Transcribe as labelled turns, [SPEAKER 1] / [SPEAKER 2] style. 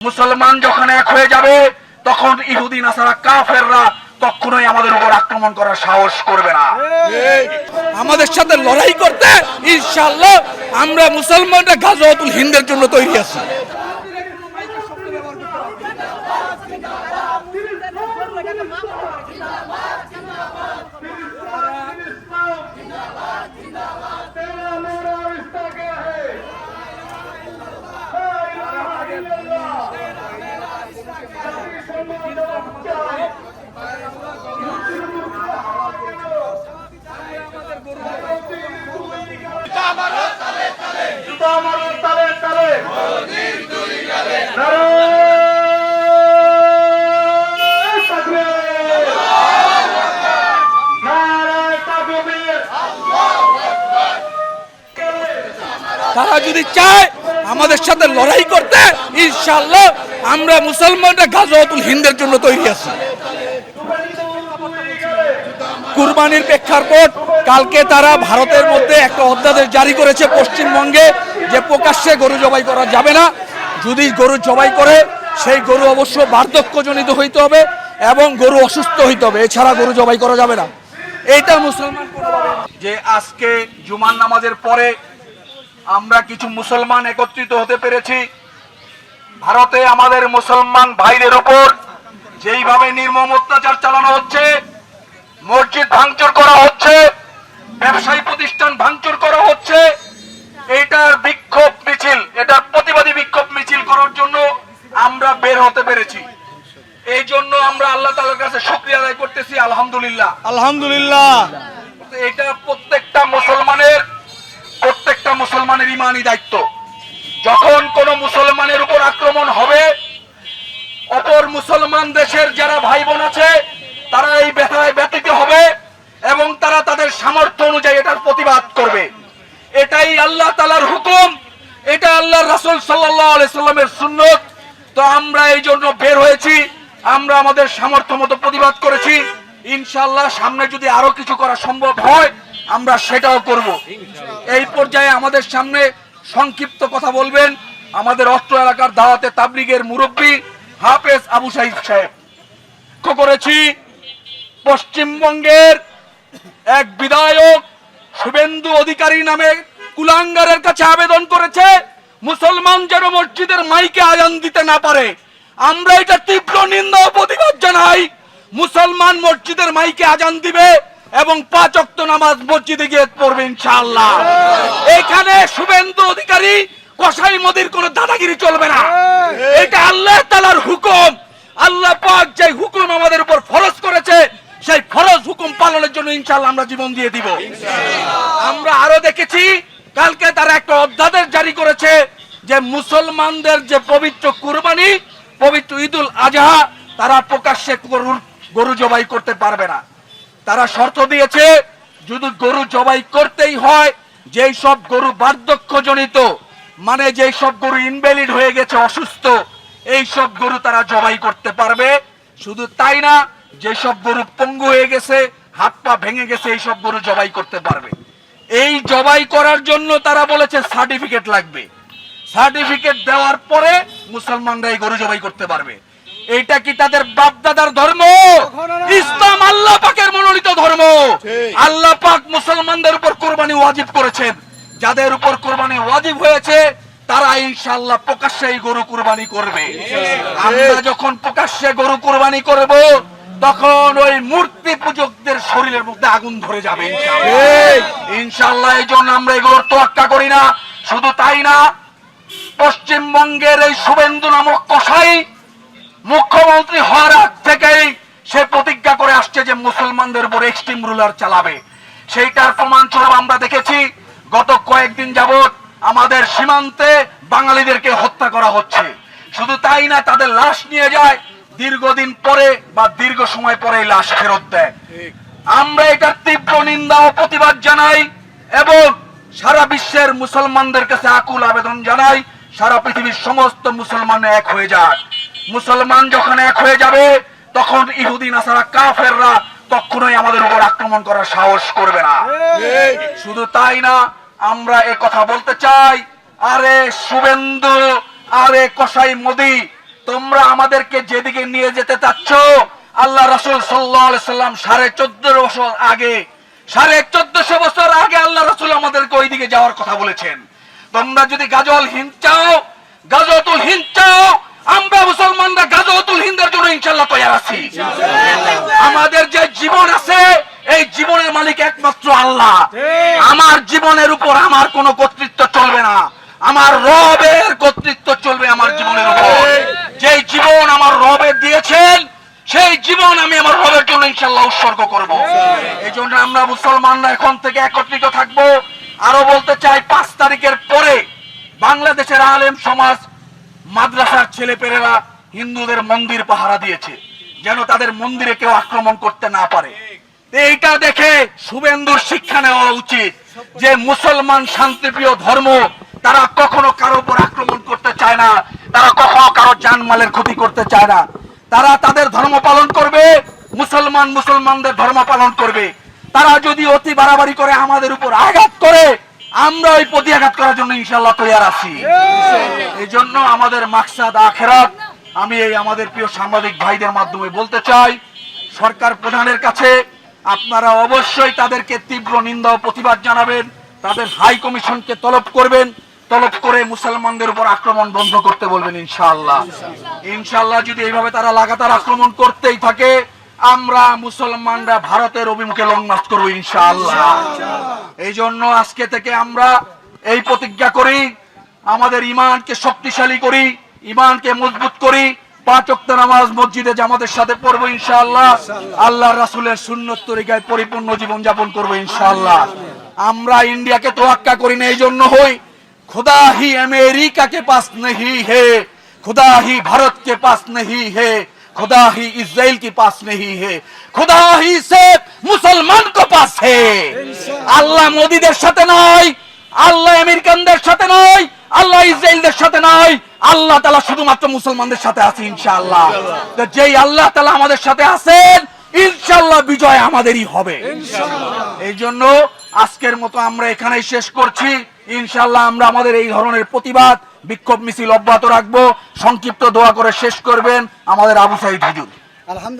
[SPEAKER 1] মুসলমান যখন এক হয়ে যাবে তখন ইহুদি নাসারা কাফেররা কখনোই আমাদের উপর আক্রমণ করার সাহস করবে না।
[SPEAKER 2] আমাদের সাথে লড়াই করতে ইনশাআল্লাহ আমরা মুসলমানরা গাজওয়াতুল হিন্দের জন্য তৈরি আছি। তারা যদি চায় আমাদের সাথে লড়াই করতে ইনশাআল্লাহ আমরা মুসলমানরা গাজওয়াতুল হিন্দের জন্য তৈরি আছি। কুরবানির প্রেক্ষাপট কালকে তারা ভারতের মধ্যে একটা অধ্যাদেশ জারি করেছে পশ্চিমবঙ্গে যে প্রকাশ্যে গরু জবাই করা যাবে না। যদি গরু জবাই করে সেই গরু অবশ্য বার্ধক্যজনিত হইতে হবে এবং গরু অসুস্থ হইতে হবে, এছাড়া গরু জবাই করা যাবে না। এইটা মুসলমান
[SPEAKER 1] যে আজকে জুমার নামাজের পরে আমরা কিছু মুসলমান একত্রিত হতে পেরেছি। ভারতে আমাদের মুসলমান ভাইদের উপর যেইভাবে নির্মম অত্যাচার চালানো হচ্ছে, মসজিদ ভাঙচুর করা হচ্ছে, ব্যবসায়ী প্রতিষ্ঠান ভাঙচুর করা হচ্ছে, এটার বিক্ষোভ মিছিল, এটার প্রতিবাদী বিক্ষোভ মিছিল করার জন্য আমরা বের হতে পেরেছি। এই জন্য আমরা আল্লাহ তাআলার কাছে শুকরিয়া আদায় করতেছি, আলহামদুলিল্লাহ
[SPEAKER 2] আলহামদুলিল্লাহ।
[SPEAKER 1] এটা প্রত্যেকটা মুসলমানের ইমানি দায়িত্ব। যখন কোন মুসলমানের উপর আক্রমণ হবে, অপর মুসলমান দেশের যারা ভাই বোন আছে তারা এই ব্যথায় ব্যথিত হবে এবং তারা তাদের সামর্থ্য অনুযায়ী এটার প্রতিবাদ করবে। এটাই আল্লাহ তাআলার হুকুম, এটা আল্লাহর রাসূল সাল্লাল্লাহু আলাইহি সাল্লামের সুন্নাত। তো আমরা এই জন্য বের হয়েছি, আমরা আমাদের সামর্থ্য মতো প্রতিবাদ করেছি। ইনশাআল্লাহ সামনে যদি আরো কিছু করা সম্ভব হয় আমরা সেটাও করব। এই পর্যায়ে আমাদের সামনে সংক্ষিপ্ত কথা বলবেন আমাদের অত্র এলাকার দাওয়াতে তাবলীগের মুরব্বী হাফেজ আবু সাঈদ সাহেব। লক্ষ্য করেছি পশ্চিমবঙ্গের এক বিধায়ক শুভেন্দু অধিকারী নামে কুলাঙ্গারের কাছে আবেদন করেছে মুসলমান যেন মসজিদের মাইকে আজান দিতে না পারে। আমরা এটা তীব্র নিন্দা ও প্রতিবাদ জানাই। মুসলমান মসজিদের মাইকে আজান দিবে এবং 5 ওয়াক্ত নামাজ মসজিদে গিয়ে পড়বে ইনশাআল্লাহ। এখানে শুভেন্দু অধিকারী কসাই মোদির কোনো দাদাগিরি চলবে না। এটা আল্লাহ তাআলার হুকুম। আল্লাহ পাক যে হুকুম আমাদের উপর ফরজ করেছে সেই ফরজ হুকুম পালনের জন্য ইনশাআল্লাহ আমরা জীবন দিয়ে দিব। আমরা আরো দেখেছি কালকে তারা একটা অধ্যাদেশ জারি করেছে যে মুসলমানদের যে পবিত্র কুরবানি, পবিত্র ঈদুল আজহা তারা প্রকাশ্যে গরু জবাই করতে পারবে না। তারা শর্ত দিয়েছে যদি গরু জবাই করতেই হয় যেই সব গরু বার্ধক্যজনিত, মানে যেই সব গরু ইনভ্যালিড হয়ে গেছে, অসুস্থ, এই সব গরু তারা জবাই করতে পারবে। শুধু তাই না, যেসব গরু পঙ্গু হয়ে গেছে, হাত পা ভেঙে গেছে, এই সব গরু জবাই করতে পারবে। এই জবাই করার জন্য তারা বলেছে সার্টিফিকেট লাগবে। সার্টিফিকেট দেওয়ার পরে মুসলমানরা এই গরু জবাই করতে পারবে। এইটা কি তাদের বাপ দাদার ধর্ম? ইসলাম আল্লাহ পাকের মনোনীত ধর্ম। আল্লাহ পাক মুসলমানদের উপর কুরবানি ওয়াজিব করেছেন। যাদের উপর কুরবানি ওয়াজিব হয়েছে তারা ইনশাআল্লাহ প্রকাশ্যে এই গরু কুরবানি করবে। আমরা যখন প্রকাশ্যে গরু কুরবানি করব তখন ওই মূর্তি পূজকদের শরীরের মধ্যে আগুন ধরে যাবে ইনশাআল্লাহ। এই জন্য আমরা এগুলোর তোয়াক্কা করি না। শুধু তাই না, পশ্চিমবঙ্গের এই শুভেন্দু নামক কসাই মুখ্যমন্ত্রী হওয়ার আগ থেকেই সে প্রতিজ্ঞা করে আসছে যে মুসলমানদের উপর এক্সট্রিম রুলার চালাবে। সেইটার প্রমাণস্বরূপ আমরা দেখেছি গত কয়েকদিন যাবৎ আমাদের সীমান্তে বাঙালিদেরকে হত্যা করা হচ্ছে। শুধু তাই না, তাদের লাশ নিয়ে যায়, দীর্ঘদিন পরে বা দীর্ঘ সময় পরে লাশ ফেরত দেয়। আমরা এটার তীব্র নিন্দা ও প্রতিবাদ জানাই এবং সারা বিশ্বের মুসলমানদের কাছে আকুল আবেদন জানাই সারা পৃথিবীর সমস্ত মুসলমান এক হয়ে যাক। মুসলমান যখন এক হয়ে যাবে তখন ইহুদি নাসারা কাফেররা কখনোই আমাদের উপর আক্রমণ করার সাহস করবে না। শুধু তাই না, আমরা এ কথা বলতে চাই, আরে শুভেন্দু, আরে কসাই মোদি, তোমরা আমাদেরকে যেদিকে নিয়ে যেতে চাচ্ছ, আল্লাহ রাসূল সাল্লাল্লাহু আলাইহি সাল্লাম 1450 বছর আগে, 1450 বছর আগে আল্লাহ রাসূল আমাদেরকে ওইদিকে যাওয়ার কথা বলেছেন। তোমরা যদি গাজওয়াল হিন্দ চাও, গাজওয়াতুল হিন্দ চাও, আমরা মুসলমানরা গাজওয়াতুল হিন্দের জন্য ইনশাআল্লাহ তৈরি আছি। আমাদের যে জীবন আছে, এই জীবনের মালিক একমাত্র আল্লাহ। আমার জীবনের উপর আমার কোনো কর্তৃত্ব চলবে না, আমার রবের কর্তৃত্ব চলবে আমার জীবনের উপর। যে জীবন আমার রবের দিয়েছেন, সেই জীবন আমি আমার রবের জন্য ইনশাআল্লাহ উৎসর্গ করব। এই জন্য আমরা মুসলমানরা এখন থেকে একত্রিত থাকবো। আরো বলতে চাই, 5 তারিখের পরে বাংলাদেশের আলেম সমাজ, মাদ্রাসার ছেলেপেলেরা হিন্দুদের মন্দির পাহারা দিয়েছে, যেন তাদের মন্দিরে কেউ আক্রমণ করতে না পারে। এইটা দেখে শুভেন্দুর শিক্ষা নেওয়া উচিত যে মুসলমান শান্তিপ্রিয় ধর্ম, তারা কখনো কারো উপর আক্রমণ করতে চায় না, তারা কখনো কারো জানমালের ক্ষতি করতে চায় না। তারা তাদের ধর্ম পালন করবে, মুসলমানদের ধর্ম পালন করবে। তারা যদি অতি বাড়াবাড়ি করে আমাদের উপর আঘাত করে, আমরা ওই প্রতিআঘাত করার জন্য ইনশাআল্লাহ তৈরি আছি। এই জন্য আমাদের মাকসাদ আখিরাত। আমি এই আমাদের প্রিয় সাংবাদিক ভাইদের মাধ্যমে বলতে চাই, সরকার প্রধানের কাছে আপনারা অবশ্যই তাদেরকে তীব্র নিন্দা ও প্রতিবাদ জানাবেন, তাদের হাই কমিশনকে তলব করবেন, তলব করে মুসলমানদের উপর আক্রমণ বন্ধ করতে বলবেন ইনশাআল্লাহ। ইনশাআল্লাহ যদি এইভাবে তারা লাগাতার আক্রমণ করতেই থাকে, আমরা মুসলমানরা ভারতের অভিমুখে লং মার্চ করবো ইনশাআল্লাহ। এই জন্য আজকে থেকে আমরা এই প্রতিজ্ঞা করি, আমাদের ঈমানকে শক্তিশালী করি, ঈমানকে মজবুত করি, 5 ওয়াক্ত নামাজ মসজিদে জামাতের সাথে পড়বো ইনশাআল্লাহ। আল্লাহ রাসূলের সুন্নত তরিকায় পরিপূর্ণ জীবন যাপন করবো ইনশাআল্লাহ। আমরা ইন্ডিয়াকে তোয়াক্কা করি না, এই জন্য হই खुदा ही अमेरिका के पास नहीं है, खुदा ही भारत के पास नहीं है, खुदा ही इजराइल के पास नहीं है, खुदा ही सिर्फ मुसलमान के पास है। আল্লাহ মোদিদের সাথে নয়, আল্লাহ আমেরিকানদের সাথে নয়, আল্লাহ ইসরায়েলদের সাথে নয়, আল্লাহ তাআলা শুধুমাত্র মুসলমানদের সাথে আছে ইনশাআল্লাহ। তো যেই আল্লাহ তাআলা আমাদের সাথে আছেন, ইনশাআল্লাহ বিজয় আমাদেরই হবে ইনশাআল্লাহ। এই জন্য আজকের মতো আমরা এখানেই শেষ করছি। ইনশাআল্লাহ আমরা আমাদের এই ধরনের প্রতিবাদ বিক্ষোভ মিছিল অব্যাহত রাখবো। সংক্ষিপ্ত দোয়া করে শেষ করবেন আমাদের আবু সাঈদ হুজুর।
[SPEAKER 3] আলহামদুলিল্লাহ।